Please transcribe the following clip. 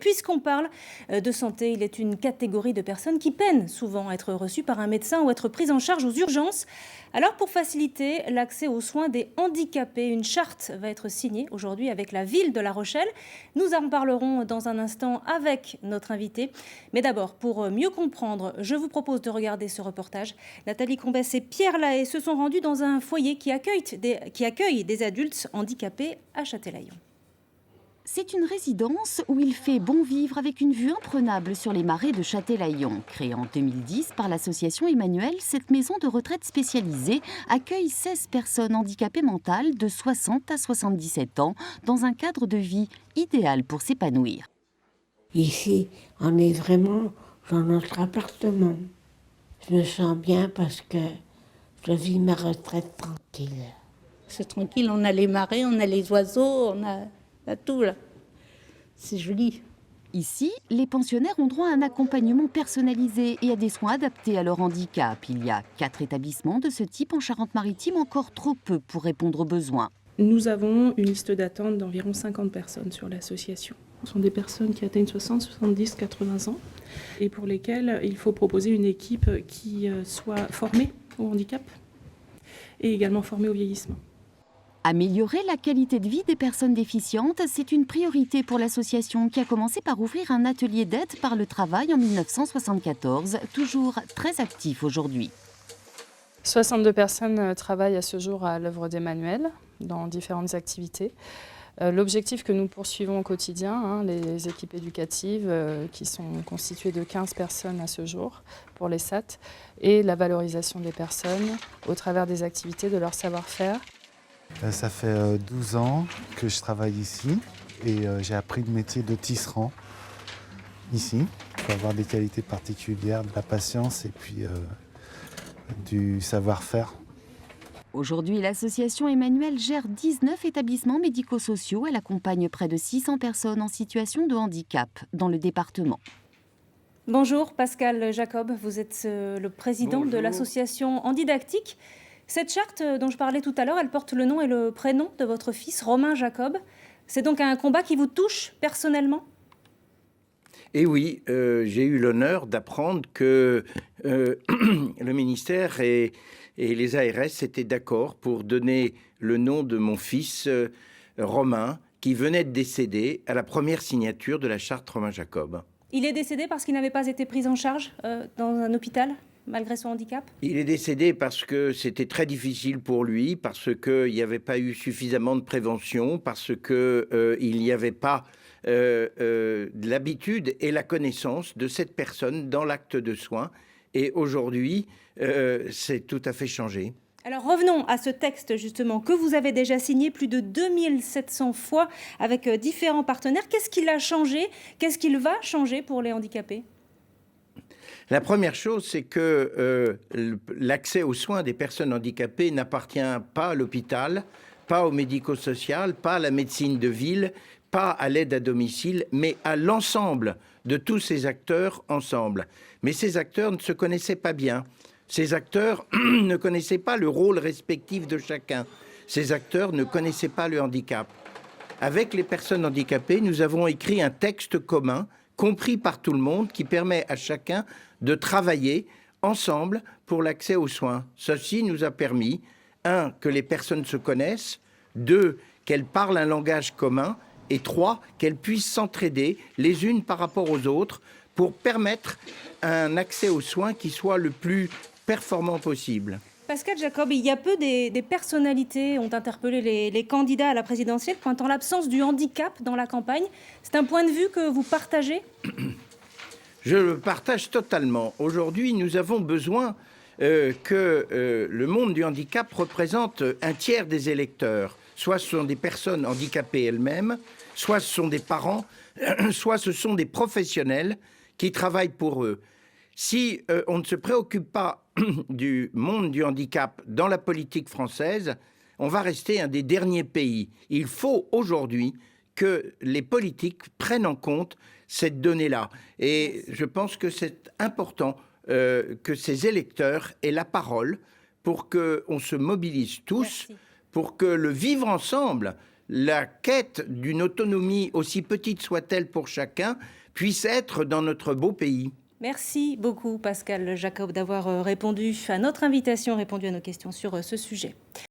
puisqu'on parle de santé, il est une catégorie de personnes qui peinent souvent à être reçues par un médecin ou être prises en charge aux urgences. Alors pour faciliter l'accès aux soins des handicapés, une charte va être signée aujourd'hui avec la ville de La Rochelle. Nous en parlerons dans un instant avec notre invité. Mais d'abord, pour mieux comprendre, je vous propose de regarder ce reportage. Nathalie Combès et Pierre Lahaye se sont rendus dans un foyer qui accueille des adultes handicapés à Châtelaillon. C'est une résidence où il fait bon vivre avec une vue imprenable sur les marais de Châtelaillon. Créée en 2010 par l'association Emmanuel, cette maison de retraite spécialisée accueille 16 personnes handicapées mentales de 60 à 77 ans dans un cadre de vie idéal pour s'épanouir. Ici, on est vraiment dans notre appartement. Je me sens bien parce que je vis ma retraite tranquille. C'est tranquille, on a les marais, on a les oiseaux, on a tout là. C'est joli. Ici, les pensionnaires ont droit à un accompagnement personnalisé et à des soins adaptés à leur handicap. Il y a 4 établissements de ce type en Charente-Maritime, encore trop peu pour répondre aux besoins. Nous avons une liste d'attente d'environ 50 personnes sur l'association. Ce sont des personnes qui atteignent 60, 70, 80 ans et pour lesquelles il faut proposer une équipe qui soit formée au handicap et également formée au vieillissement. Améliorer la qualité de vie des personnes déficientes, c'est une priorité pour l'association qui a commencé par ouvrir un atelier d'aide par le travail en 1974, toujours très actif aujourd'hui. 62 personnes travaillent à ce jour à l'œuvre d'Emmanuel dans différentes activités. L'objectif que nous poursuivons au quotidien, les équipes éducatives qui sont constituées de 15 personnes à ce jour pour les SAT, et la valorisation des personnes au travers des activités de leur savoir-faire. Ça fait 12 ans que je travaille ici et j'ai appris le métier de tisserand ici. Il faut avoir des qualités particulières, de la patience et puis du savoir-faire. Aujourd'hui, l'association Emmanuel gère 19 établissements médico-sociaux. Elle accompagne près de 600 personnes en situation de handicap dans le département. Bonjour Pascal Jacob, vous êtes le président de l'association Handidactique. Cette charte dont je parlais tout à l'heure, elle porte le nom et le prénom de votre fils, Romain Jacob. C'est donc un combat qui vous touche personnellement ? Et oui, j'ai eu l'honneur d'apprendre que le ministère et les ARS étaient d'accord pour donner le nom de mon fils, Romain, qui venait de décéder à la première signature de la charte Romain Jacob. Il est décédé parce qu'il n'avait pas été pris en charge dans un hôpital ? Malgré son handicap ? Il est décédé parce que c'était très difficile pour lui, parce qu'il n'y avait pas eu suffisamment de prévention, parce qu'il n'y avait pas l'habitude et la connaissance de cette personne dans l'acte de soins. Et aujourd'hui, c'est tout à fait changé. Alors revenons à ce texte justement que vous avez déjà signé plus de 2700 fois avec différents partenaires. Qu'est-ce qu'il a changé ? Qu'est-ce qu'il va changer pour les handicapés ? La première chose, c'est que l'accès aux soins des personnes handicapées n'appartient pas à l'hôpital, pas au médico-social, pas à la médecine de ville, pas à l'aide à domicile, mais à l'ensemble de tous ces acteurs ensemble. Mais ces acteurs ne se connaissaient pas bien. Ces acteurs ne connaissaient pas le rôle respectif de chacun. Ces acteurs ne connaissaient pas le handicap. Avec les personnes handicapées, nous avons écrit un texte commun compris par tout le monde, qui permet à chacun de travailler ensemble pour l'accès aux soins. Ceci nous a permis, 1, que les personnes se connaissent, 2, qu'elles parlent un langage commun, et 3, qu'elles puissent s'entraider les unes par rapport aux autres pour permettre un accès aux soins qui soit le plus performant possible. Pascal Jacob, il y a peu des personnalités ont interpellé les candidats à la présidentielle pointant l'absence du handicap dans la campagne. C'est un point de vue que vous partagez ? Je le partage totalement. Aujourd'hui, nous avons besoin que le monde du handicap représente un tiers des électeurs. Soit ce sont des personnes handicapées elles-mêmes, soit ce sont des parents, soit ce sont des professionnels qui travaillent pour eux. Si on ne se préoccupe pas du monde du handicap dans la politique française, on va rester un des derniers pays. Il faut aujourd'hui que les politiques prennent en compte cette donnée-là. Et je pense que c'est important que ces électeurs aient la parole pour qu'on se mobilise tous, pour que le vivre ensemble la quête d'une autonomie, aussi petite soit-elle pour chacun, puisse être dans notre beau pays. Merci beaucoup Pascal Jacob d'avoir répondu à notre invitation, répondu à nos questions sur ce sujet.